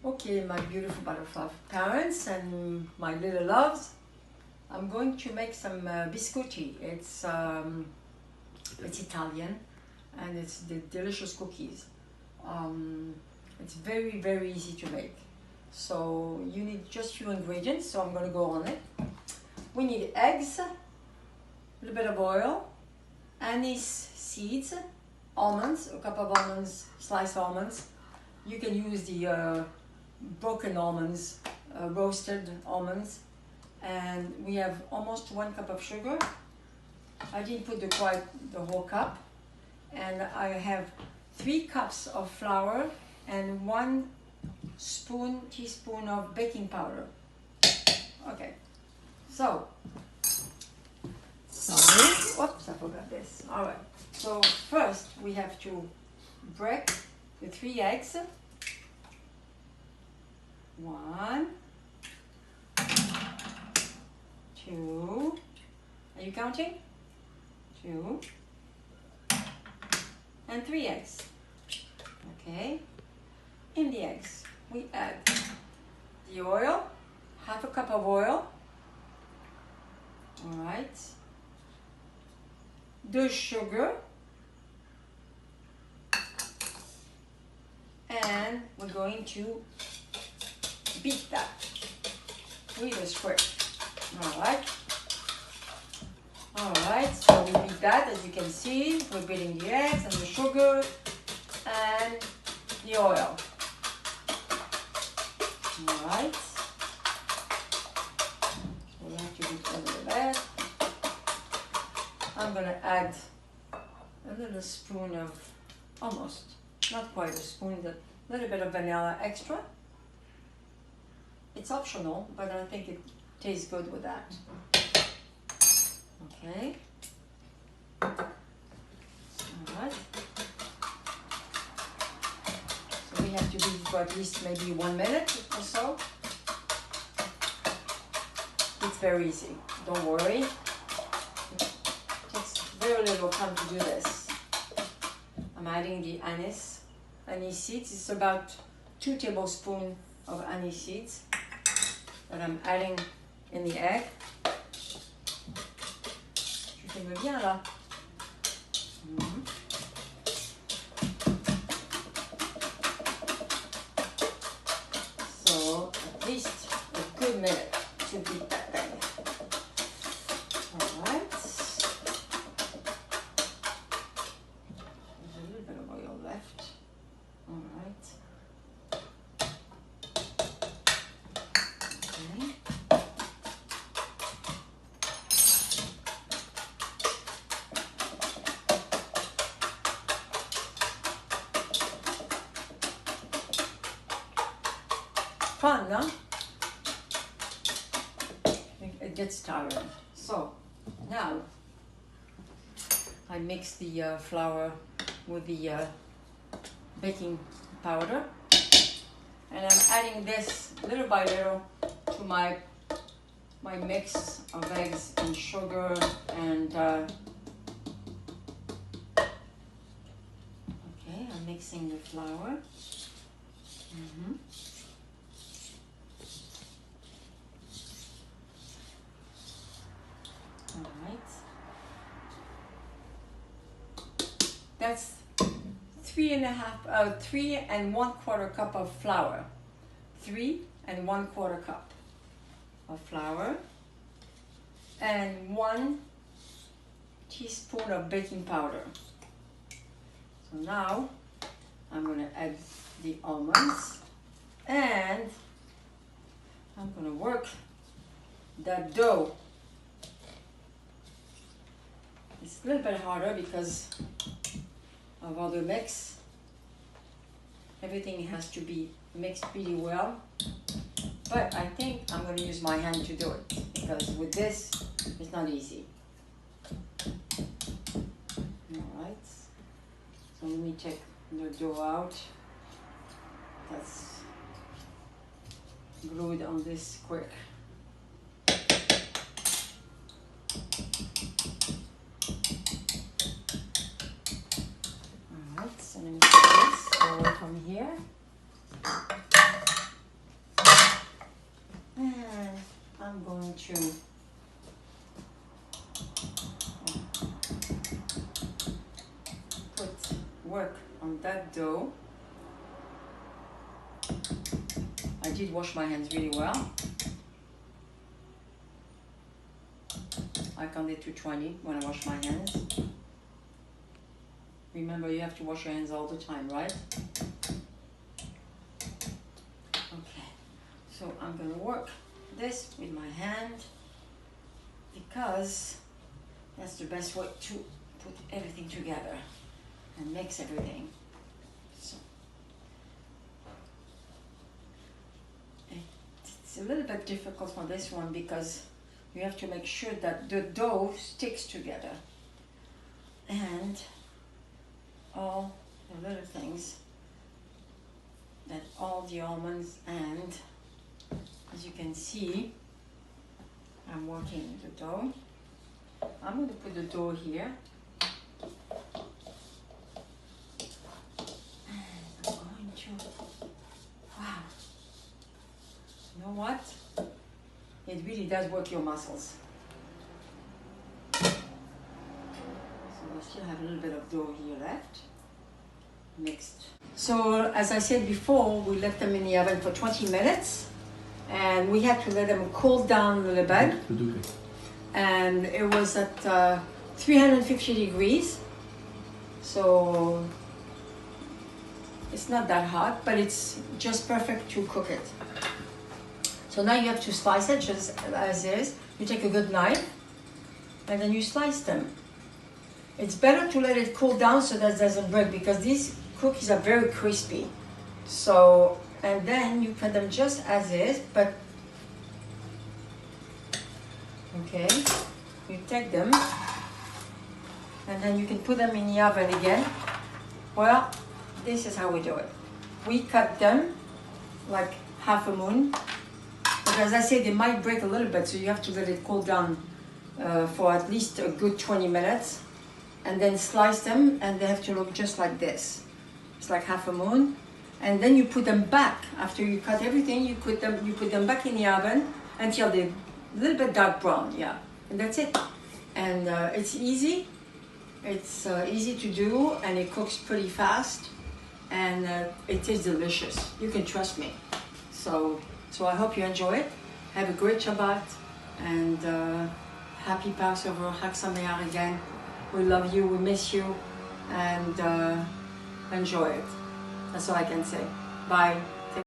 Okay, my beautiful butterfly parents and my little loves, I'm going to make some biscotti. It's Italian, and it's the delicious cookies. It's very, very easy to make. So you need just few ingredients, so I'm going to go on it. We need eggs, a little bit of oil, anise seeds, almonds, a cup of almonds, sliced almonds. You can use the broken almonds, roasted almonds. And we have almost 1 cup of sugar. I didn't put the whole cup. And I have 3 cups of flour and 1 teaspoon of baking powder. Okay, so, sorry, whoops, I forgot this. All right, so first we have to break the 3 eggs. 1, 2, are you counting? 2, and 3 eggs. Okay, in the eggs we add the oil, half a cup of oil. All right, the sugar, and we're going to beat that with a squirt. All right, so we beat that. As you can see, we're beating the eggs and the sugar and the oil. All right, so we have to beat a little bit. I'm gonna add a little spoon of, almost, not quite a spoon, but a little bit of vanilla extra. It's optional, but I think it tastes good with that. Okay. All right. So we have to beat it for at least maybe 1 minute or so. It's very easy. Don't worry. It takes very little time to do this. I'm adding the anise seeds. It's about 2 tablespoons of anise seeds that I'm adding in the egg. Tu filmes bien là. So at least a good minute to beat that thing. All right. There's a little bit of oil left. All right. Okay. Fun, no? It gets tiring. So now I mix the flour with the baking powder, and I'm adding this little by little to my mix of eggs and sugar and okay, I'm mixing the flour. All right, that's 3 1/4 cup of flour. 3 1/4 cup of flour and 1 teaspoon of baking powder. So now I'm going to add the almonds and I'm going to work that dough. It's a little bit harder because of all the mix. Everything has to be mixed pretty well. But I think I'm going to use my hand to do it because with this, it's not easy. Alright. So let me take the dough out. That's glued on this quick. Alright, so let me take this away from here. to work on that dough. I did wash my hands really well. I counted to 20 when I wash my hands. Remember, you have to wash your hands all the time, right? Okay, so I'm gonna work this with my hand because that's the best way to put everything together and mix everything. So it's a little bit difficult for this one because you have to make sure that the dough sticks together and all the little things, that all the almonds, and as you can see, I'm working the dough. I'm going to put the dough here. And I'm going to, wow, you know what? It really does work your muscles. So we still have a little bit of dough here left. Mixed. So as I said before, we left them in the oven for 20 minutes and we had to let them cool down a little bit. And it was at 350 degrees. So it's not that hot, but it's just perfect to cook it. So now you have to slice it just as is. You take a good knife and then you slice them. It's better to let it cool down so that it doesn't break because these cookies are very crispy. So, and then you cut them just as is, but okay, you take them and then you can put them in the oven again. Well, this is how we do it. We cut them like half a moon. But as I said, they might break a little bit, so you have to let it cool down for at least a good 20 minutes. And then slice them, and they have to look just like this. It's like half a moon. And then you put them back. After you cut everything, you put them back in the oven until they're a little bit dark brown, yeah. And that's it. And it's easy. It's easy to do, and it cooks pretty fast. And it is delicious. You can trust me. So I hope you enjoy it. Have a great Shabbat, and happy Passover, Chag Sameach again. We love you, we miss you, and enjoy it. That's all I can say. Bye.